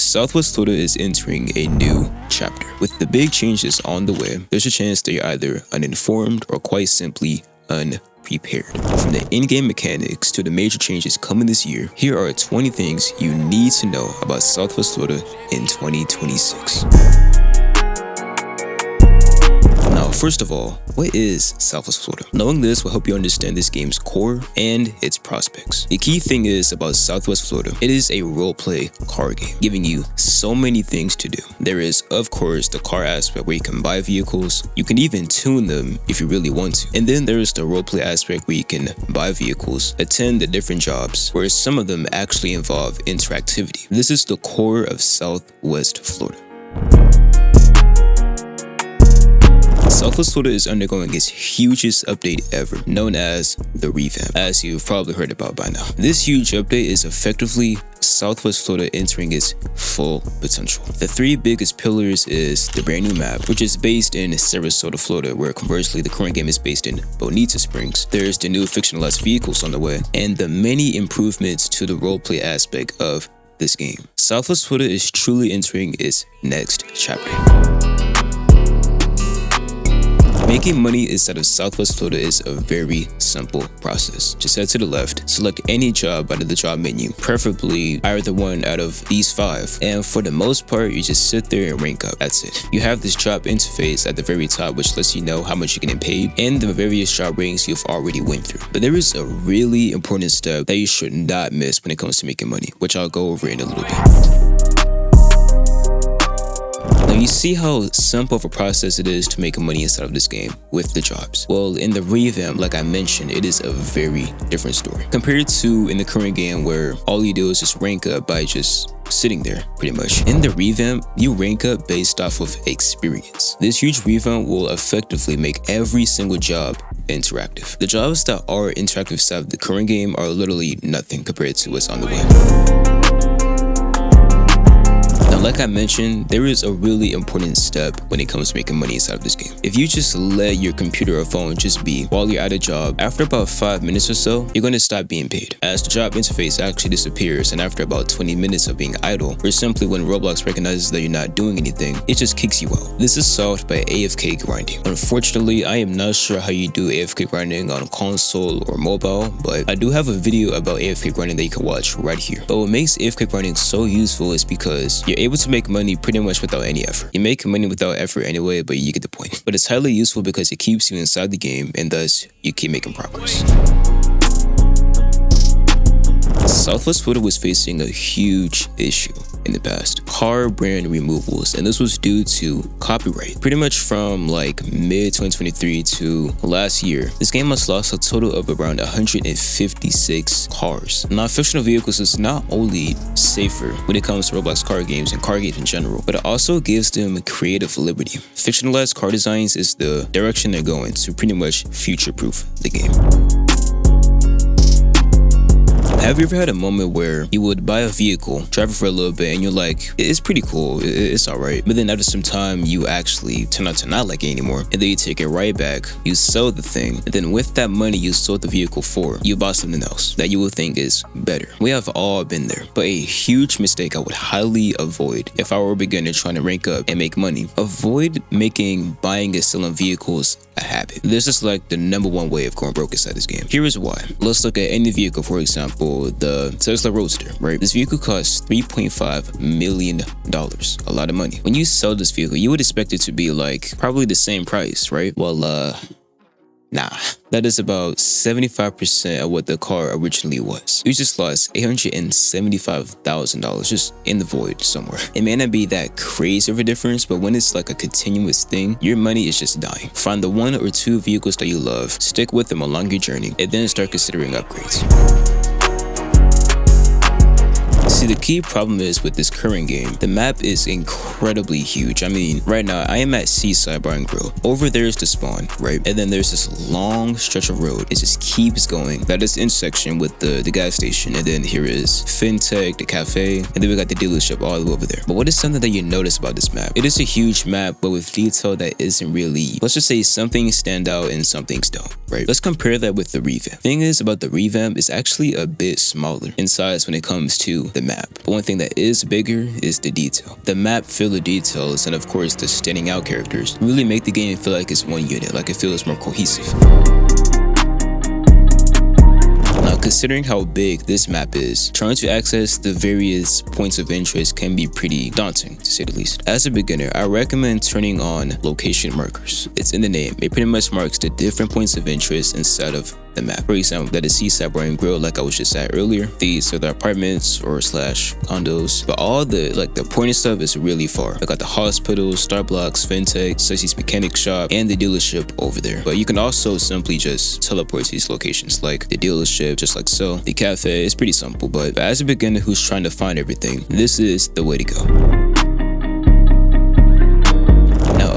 Southwest Florida is entering a new chapter. With the big changes on the way, there's a chance that you're either uninformed or quite simply unprepared. From the in-game mechanics to the major changes coming this year, here are 20 things you need to know about Southwest Florida in 2026. Now, first of all, what is Southwest Florida? Knowing this will help you understand this game's core and its prospects. The key thing is about Southwest Florida, it is a roleplay car game, giving you so many things to do. There is, of course, the car aspect where you can buy vehicles. You can even tune them if you really want to. And then there is the roleplay aspect where you can buy vehicles, attend the different jobs, where some of them actually involve interactivity. This is the core of Southwest Florida. Southwest Florida is undergoing its hugest update ever, known as the Revamp, as you've probably heard about by now. This huge update is effectively Southwest Florida entering its full potential. The three biggest pillars is the brand new map, which is based in Sarasota, Florida, where conversely the current game is based in Bonita Springs. There's the new fictionalized vehicles on the way, and the many improvements to the roleplay aspect of this game. Southwest Florida is truly entering its next chapter. Making money inside of Southwest Florida is a very simple process. Just head to the left, select any job out of the job menu, preferably either one out of these 5. And for the most part, you just sit there and rank up. That's it. You have this job interface at the very top, which lets you know how much you're getting paid and the various job ratings you've already went through. But there is a really important step that you should not miss when it comes to making money, which I'll go over in a little bit. Now you see how simple of a process it is to make money inside of this game with the jobs. Well, in the Revamp, like I mentioned, it is a very different story compared to in the current game where all you do is just rank up by just sitting there pretty much. In the Revamp, you rank up based off of experience. This huge revamp will effectively make every single job interactive. The jobs that are interactive inside of the current game are literally nothing compared to what's on the way. Now, like I mentioned, there is a really important step when it comes to making money inside of this game. If you just let your computer or phone just be while you're at a job, after about 5 minutes or so, you're going to stop being paid, as the job interface actually disappears, and after about 20 minutes of being idle, or simply when Roblox recognizes that you're not doing anything, it just kicks you out. This is solved by AFK grinding. Unfortunately, I am not sure how you do AFK grinding on console or mobile, but I do have a video about AFK grinding that you can watch right here. But what makes AFK grinding so useful is because you're able to make money pretty much without any effort. You make money without effort anyway, but you get the point. But it's highly useful because it keeps you inside the game, and thus you keep making progress. Southwest Florida was facing a huge issue in the past: car brand removals, and this was due to copyright. Pretty much from like mid 2023 to last year, this game has lost a total of around 156 cars. Now, fictional vehicles is not only safer when it comes to Roblox car games and car games in general, but it also gives them creative liberty. Fictionalized car designs is the direction they're going to pretty much future-proof the game. Have you ever had a moment where you would buy a vehicle, drive it for a little bit, and you're like, it's pretty cool, it's alright, but then after some time, you actually turn out to not like it anymore, and then you take it right back, you sell the thing, and then with that money you sold the vehicle for, you bought something else that you would think is better. We have all been there, but a huge mistake I would highly avoid if I were a beginner trying to rank up and make money. Avoid making buying and selling vehicles a habit. This is like the #1 way of going broke inside this game. Here is why. Let's look at any vehicle, for example, the Tesla Roadster, right? This vehicle costs $3.5 million. A lot of money. When you sell this vehicle, you would expect it to be like probably the same price, right? Well, nah. That is about 75% of what the car originally was. You just lost $875,000 just in the void somewhere. It may not be that crazy of a difference, but when it's like a continuous thing, your money is just dying. Find the 1 or 2 vehicles that you love, stick with them along your journey, and then start considering upgrades. See, the key problem is with this current game, the map is incredibly huge. I mean, right now, I am at Seaside Bar and Grill. Over there is the spawn, right? And then there's this long stretch of road. It just keeps going. That is the intersection with the gas station. And then here is FinTech, the cafe, and then we got the dealership all the way over there. But what is something that you notice about this map? It is a huge map, but with detail that isn't really, let's just say some things stand out and some things don't, right? Let's compare that with the Revamp. Thing is about the Revamp is actually a bit smaller in size when it comes to the map. But one thing that is bigger is the detail. The map filled with details and of course the standing out characters really make the game feel like it's one unit, like it feels more cohesive. Now, considering how big this map is, trying to access the various points of interest can be pretty daunting, to say the least. As a beginner, I recommend turning on location markers. It's in the name. It pretty much marks the different points of interest inside of the map. For example, that is seaside bar and grill, like I was just at earlier. These are the apartments or slash condos, but all the important stuff is really far. I got the hospital, Starbucks, fintech, Susie's mechanic shop, and the dealership over there. But you can also simply just teleport to these locations, like the dealership, just like so. The cafe is pretty simple, but as a beginner who's trying to find everything, this is the way to go.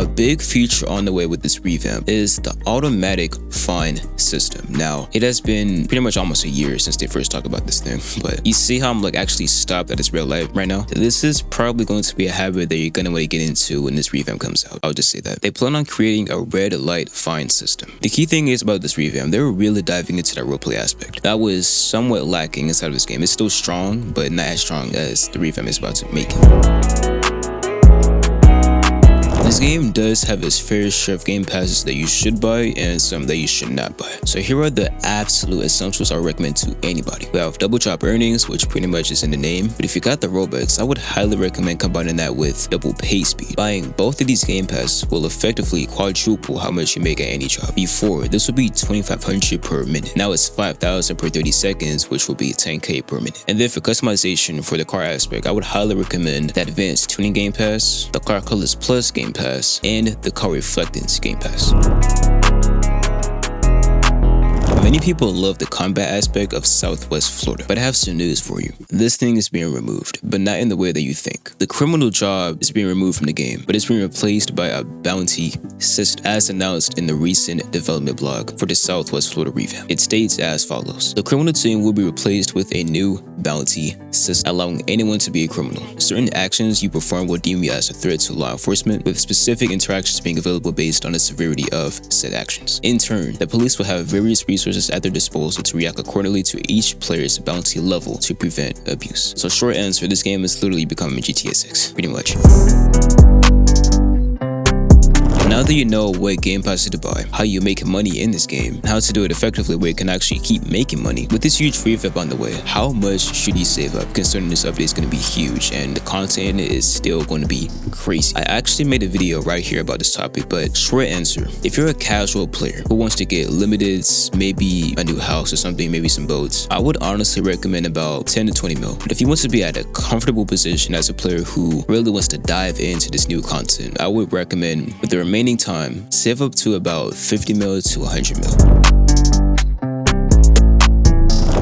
A big feature on the way with this revamp is the automatic find system. Now, it has been pretty much almost a year since they first talked about this thing, but you see how I'm actually stopped at this real life right now? This is probably going to be a habit that you're gonna want to get into when this revamp comes out. I'll just say that. They plan on creating a red light find system. The key thing is about this revamp, they were really diving into that roleplay aspect. That was somewhat lacking inside of this game. It's still strong, but not as strong as the revamp is about to make it. This game does have its fair share of game passes that you should buy and some that you should not buy. So here are the absolute essentials I recommend to anybody. We have double chop earnings, which pretty much is in the name, but if you got the Robux, I would highly recommend combining that with double pay speed. Buying both of these game passes will effectively quadruple how much you make at any job. Before, this would be 2,500 per minute. Now it's 5,000 per 30 seconds, which will be 10K per minute. And then for customization for the car aspect, I would highly recommend the advanced tuning game pass, the car colors plus game pass, and the car reflectance game pass. Many people love the combat aspect of Southwest Florida, but I have some news for you. This thing is being removed, but not in the way that you think. The criminal job is being removed from the game, but it's being replaced by a bounty system, as announced in the recent development blog for the Southwest Florida revamp. It states as follows: the criminal team will be replaced with a new bounty system, allowing anyone to be a criminal. Certain actions you perform will deem you as a threat to law enforcement, with specific interactions being available based on the severity of said actions. In turn, the police will have various resources at their disposal to react accordingly to each player's bounty level to prevent abuse. So short answer, this game is literally becoming GTA 6, pretty much. Now that you know what game passes to buy, how you make money in this game, and how to do it effectively where you can actually keep making money, with this huge revamp on the way, how much should you save up considering this update is going to be huge and the content in it is still going to be crazy? I actually made a video right here about this topic, but short answer, if you're a casual player who wants to get limiteds, maybe a new house or something, maybe some boats, I would honestly recommend about 10 to 20 mil. But if you want to be at a comfortable position as a player who really wants to dive into this new content, I would recommend, with the remaining time, save up to about 50 mil to 100 mil.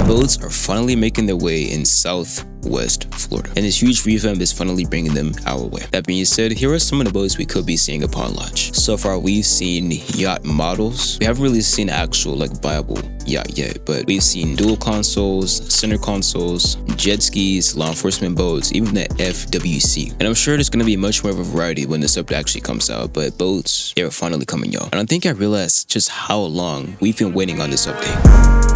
Boats are finally making their way in Southwest Florida, and this huge revamp is finally bringing them our way. That being said, here are some of the boats we could be seeing upon launch. So far, we've seen yacht models. We haven't really seen actual viable yacht yet, but we've seen dual consoles, center consoles, jet skis, law enforcement boats, even the FWC. And I'm sure there's going to be much more of a variety when this update actually comes out, but boats, they're finally coming, y'all. And I think I realized just how long we've been waiting on this update.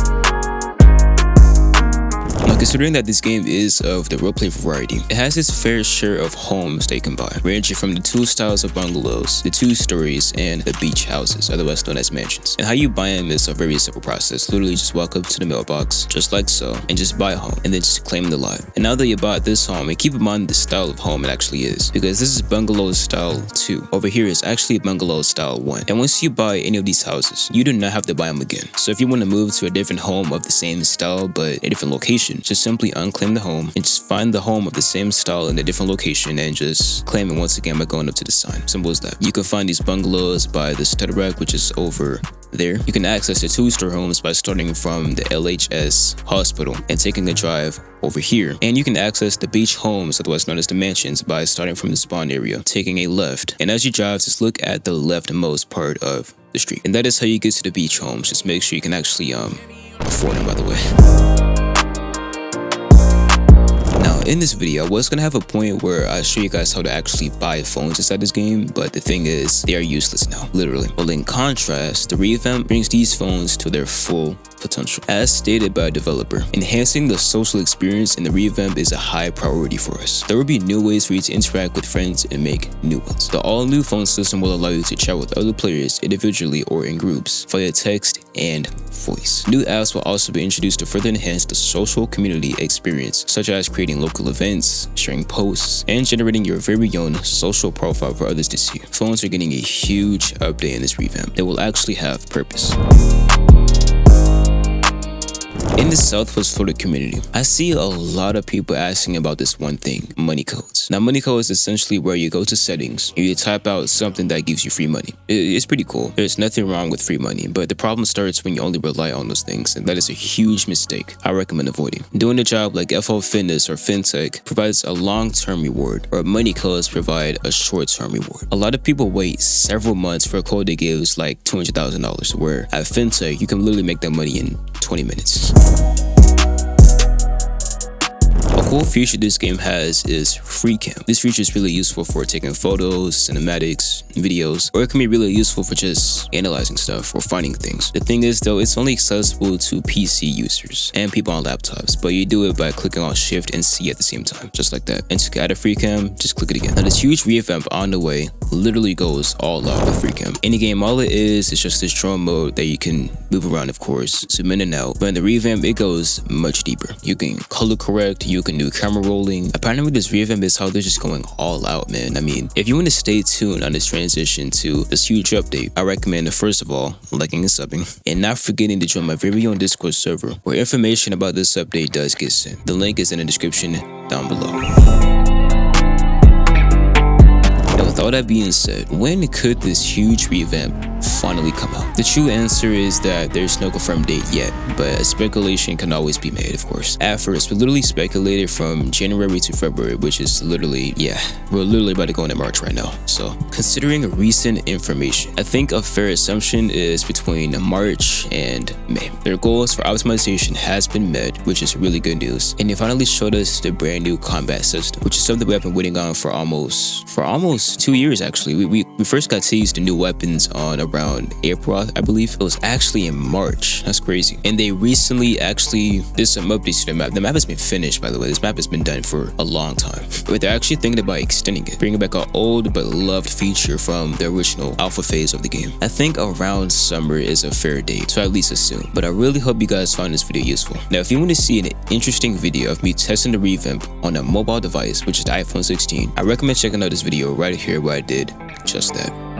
Now, considering that this game is of the roleplay variety, it has its fair share of homes they can buy, ranging from the two styles of bungalows, the 2 stories, and the beach houses, otherwise known as mansions. And how you buy them is a very simple process. Literally just walk up to the mailbox, just like so, and just buy a home, and then just claim the lot. And now that you bought this home, and keep in mind the style of home it actually is, because this is bungalow style 2. Over here is actually bungalow style 1. And once you buy any of these houses, you do not have to buy them again. So if you want to move to a different home of the same style but a different location, just simply unclaim the home and just find the home of the same style in a different location and just claim it once again by going up to the sign. Simple as that. You can find these bungalows by the stud rack, which is over there. You can access the 2-story homes by starting from the LHS hospital and taking a drive over here. And you can access the beach homes, otherwise known as the mansions, by starting from the spawn area, taking a left. And as you drive, just look at the leftmost part of the street. And that is how you get to the beach homes. Just make sure you can actually afford them, by the way. Now, In this video, I was gonna have a point where I show you guys how to actually buy phones inside this game, but the thing is, they are useless now, literally. Well, in contrast, the Revamp brings these phones to their full potential. As stated by a developer, enhancing the social experience in the Revamp is a high priority for us. There will be new ways for you to interact with friends and make new ones. The all-new phone system will allow you to chat with other players individually or in groups via text and voice. New apps will also be introduced to further enhance the social community experience, such as creating local events, sharing posts, and generating your very own social profile for others to see. Phones are getting a huge update in this Revamp that will actually have purpose. In the Southwest Florida community, I see a lot of people asking about this one thing, money codes. Now, money code is essentially where you go to settings and you type out something that gives you free money. It's pretty cool. There's nothing wrong with free money, but the problem starts when you only rely on those things, and that is a huge mistake I recommend avoiding. Doing a job like FO Fitness or FinTech provides a long-term reward, or money codes provide a short-term reward. A lot of people wait several months for a code that gives like $200,000, where at FinTech, you can literally make that money in 20 minutes. A cool feature this game has is free cam. This feature is really useful for taking photos, cinematics, videos, or it can be really useful for just analyzing stuff or finding things. The thing is though, it's only accessible to PC users and people on laptops, but you do it by clicking on Shift and C at the same time, just like that. And to add a free cam, just click it again. Now this huge revamp on the way literally goes all out with free cam. In the game, all it is just this drone mode that you can move around, of course, zoom in and out. But in the revamp, it goes much deeper. You can color correct, you can do camera rolling. Apparently this revamp is how they're just going all out, man. I mean, if you want to stay tuned on this transition to this huge update, I recommend first of all, liking and subbing, and not forgetting to join my very own Discord server where information about this update does get sent. The link is in the description down below. Now, with all that being said, when could this huge revamp finally come out? The true answer is that there's no confirmed date yet, but speculation can always be made, of course. At first, we literally speculated from January to February, which is literally, we're literally about to go into March right now. So, considering recent information, I think a fair assumption is between March and May. Their goals for optimization has been met, which is really good news. And they finally showed us the brand new combat system, which is something we have been waiting on for almost 2 years actually. We first got teased the new weapons on around April, I believe. It was actually in March. That's crazy. And they recently actually did some updates to the map. The map has been finished, by the way. This map has been done for a long time. But they're actually thinking about extending it, bringing back an old but loved feature from the original alpha phase of the game. I think around summer is a fair date, so at least assume. But I really hope you guys found this video useful. Now, if you want to see an interesting video of me testing the revamp on a mobile device, which is the iPhone 16, I recommend checking out this video right here where I did just that.